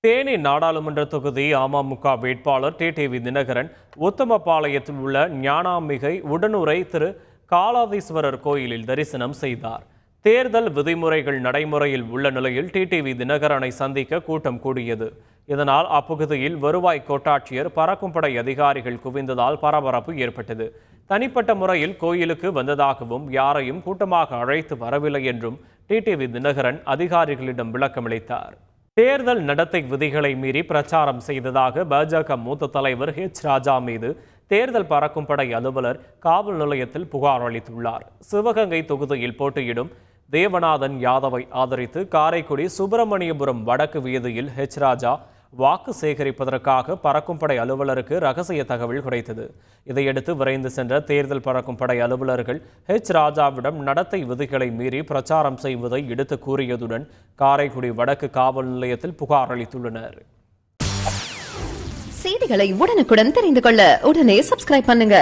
தேனி நாடாளுமன்ற தொகுதி அமமுக வேட்பாளர் டிடிவி தினகரன் உத்தமபாளையத்தில் உள்ள ஞானாம்பிகை உடனுறை திரு காலாதீஸ்வரர் கோயிலில் தரிசனம் செய்தார். தேர்தல் விதிமுறைகள் நடைமுறையில் உள்ள நிலையில் டிடிவி தினகரனை சந்திக்க கூட்டம் கூடியது. இதனால் அப்பகுதியில் வருவாய் கோட்டாட்சியர், பறக்கும் படை அதிகாரிகள் குவிந்ததால் பரபரப்பு ஏற்பட்டது. தனிப்பட்ட முறையில் கோயிலுக்கு வந்ததாகவும் யாரையும் கூட்டமாக அழைத்து வரவில்லை என்றும் டிடிவி தினகரன் அதிகாரிகளிடம் விளக்கமளித்தார். தேர்தல் நடத்தை விதிகளை மீறி பிரச்சாரம் செய்ததாக பாஜக மூத்த தலைவர் ராஜா மீது தேர்தல் பறக்கும் படை அலுவலர் காவல் நிலையத்தில் புகார் அளித்துள்ளார். சிவகங்கை தொகுதியில் போட்டியிடும் தேவநாதன் யாதவை ஆதரித்து காரைக்குடி சுப்பிரமணியபுரம் வடக்கு வீதியில் ராஜா வாக்கு சேகரிப்பதற்காக பறக்கும் படை அலுவலருக்கு ரகசிய தகவல் கிடைத்தது. இதையடுத்து விரைந்து சென்ற தேர்தல் பறக்கும் படை அலுவலர்கள் ராஜாவிடம் நடத்தை விதிகளை மீறி பிரச்சாரம் செய்வதை எடுத்து கூறியதுடன் காரைக்குடி வடக்கு காவல் நிலையத்தில் புகார் அளித்துள்ளனர். செய்திகளை உடனுக்குடன் தெரிந்து கொள்ள உடனே சப்ஸ்கிரைப் பண்ணுங்க.